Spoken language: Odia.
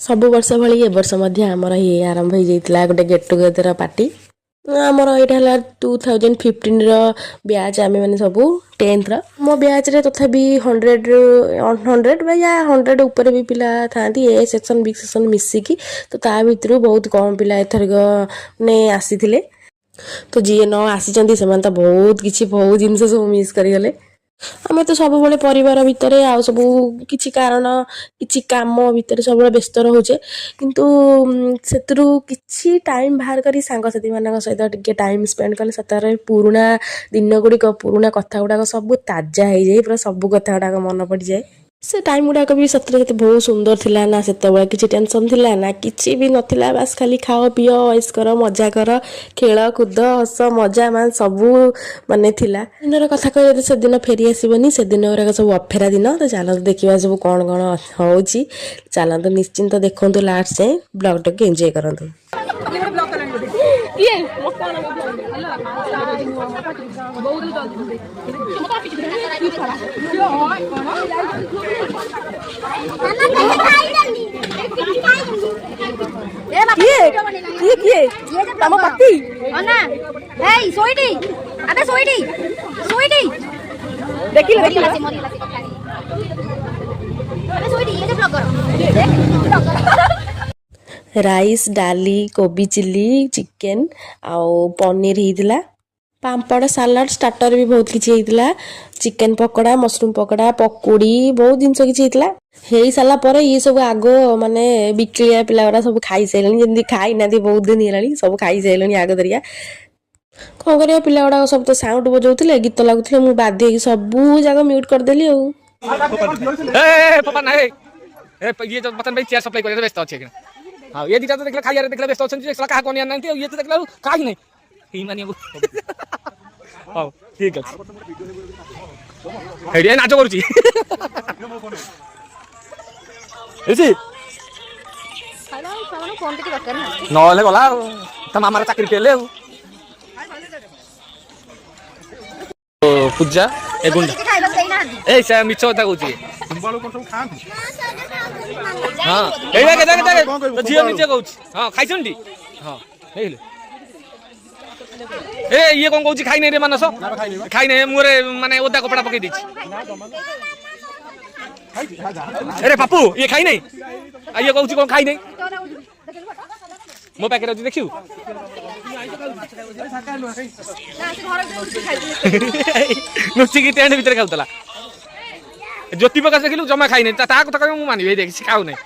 ସବୁ ବର୍ଷ ଭଳି ଏ ବର୍ଷ ମଧ୍ୟ ଆମର ଇଏ ଆରମ୍ଭ ହେଇଯାଇଥିଲା ଗୋଟେ ଗେଟ୍ ଟୁଗେଦର ପାର୍ଟି। ଆମର ଏଇଟା ହେଲା 2015ର ବ୍ୟାଚ୍, ଆମେମାନେ ସବୁ 10th ମୋ ବ୍ୟାଚ୍ରେ ତଥାପି 100 ବା 100 ଉପରେ ବି ପିଲା ଥାଆନ୍ତି, ଏ ସେକ୍ସନ୍ ବି ସେକ୍ସନ୍ ମିଶିକି। ତ ତା ଭିତରୁ ବହୁତ କମ୍ ପିଲା ଏଥରିକ ମାନେ ଆସିଥିଲେ। ତ ଯିଏ ନ ଆସିଛନ୍ତି ସେମାନେ ତ ବହୁତ ଜିନିଷ ସବୁ ମିସ୍ କରିଗଲେ। ଆମେ ତ ସବୁବେଳେ ପରିବାର ଭିତରେ ଆଉ ସବୁ କିଛି କାରଣ କିଛି କାମ ଭିତରେ ସବୁବେଳେ ବ୍ୟସ୍ତ ରହୁଛେ, କିନ୍ତୁ ସେଥିରୁ କିଛି ଟାଇମ୍ ବାହାର କରି ସାଙ୍ଗସାଥିମାନଙ୍କ ସହିତ ଟିକେ ଟାଇମ୍ ସ୍ପେଣ୍ଡ କଲେ ସତରେ ପୁରୁଣା ଦିନ ଗୁଡ଼ିକ, ପୁରୁଣା କଥା ଗୁଡ଼ାକ ସବୁ ତାଜା ହେଇଯାଏ, ପୁରା ସବୁ କଥା ଗୁଡ଼ାକ ମନେ ପଡ଼ିଯାଏ। ସେ ଟାଇମ୍ ଗୁଡ଼ାକ ବି ସତରେ କେତେ ବହୁତ ସୁନ୍ଦର ଥିଲା ନା। ସେତେବେଳେ କିଛି ଟେନସନ୍ ଥିଲା ନା, କିଛି ବି ନଥିଲା, ବାସ୍ ଖାଲି ଖାଅ ପିଅ ଅଏସ୍ କର, ମଜା କର, ଖେଳ କୁଦ ହସ ମଜା ମାନେ ସବୁ ମାନେ ଥିଲା। ଦିନର କଥା କହିଲେ ଯଦି ସେଦିନ ଫେରି ଆସିବନି, ସେଦିନ ଗୁଡ଼ାକ ସବୁ ଅଫେରା ଦିନ। ତ ଚାଲନ୍ତୁ ଦେଖିବା ସବୁ କ'ଣ କ'ଣ ହେଉଛି। ଚାଲନ୍ତୁ ନିଶ୍ଚିନ୍ତ ଦେଖନ୍ତୁ ଲାଷ୍ଟ ଯାଏଁ, ବ୍ଲଗ୍ଟାକୁ ଏନ୍ଜୟ କରନ୍ତୁ। ରାଇସ୍, ଡାଲି, କୋବି ଚିଲି, ଚିକେନ୍ ଆଉ ପନିର ହେଇଥିଲା, ପାମ୍ପଡ଼, ସାଲାଡ଼, ଷ୍ଟାର୍ଟର ବି ବହୁତ କିଛି ହେଇଥିଲା, ଚିକେନ୍ ପକୋଡ଼ା, ମସରୁମ୍ ପକୋଡ଼ା, ପକୁଡ଼ି, ବହୁତ ଜିନିଷ କିଛି ହେଇଥିଲା। ହେଇସାରିଲା ପରେ ଇଏ ସବୁ ଆଗ ମାନେ ବିକିଳିଆ ପିଲା ଗୁଡ଼ା ସବୁ ଖାଇସାରିଲେଣି, ଯେମିତି ଖାଇନାହାନ୍ତି ବହୁତ ଦିନ ହେଲାଣି, ସବୁ ଖାଇସାରିଲେଣି ଆଗ ଧରିକା। କ'ଣ କରିବା, ପିଲା ଗୁଡ଼ାକ ସବୁ ତ ସାଉଣ୍ଡ ବଜାଉଥିଲେ, ଗୀତ ଲାଗୁଥିଲେ, ମୁଁ ବାଧ୍ୟ ହେଇକି ସବୁ ଯାକ ମ୍ୟୁଟ୍ କରିଦେଲି ଆଉ। हाँ ये दिखा तो देख खाइए देख व्यस्त अच्छा क्या कौन ना ये तो देख कहीं नहीं हाँ ठीक है नाच कर ना गला मामार चाकरी पेले पूजा ए गुंडा ए मिछ कथा कहूँ हाँ झील निजे कह हाँ खाई हाँ ए ये कौन कौन खाई नहीं रे मानस खाई नहीं मुझे माने ओदा कपड़ा पकई दी अरे पापू ये खाई नहीं ये कौन कौन खाई नहीं मो पाखे अच्छी देखियो नुचिकी टेंट भितर खाऊला ज्योति प्रकाश देखिलु जमा खाई नहीं कथा कह मानवी देख खाऊ नहीं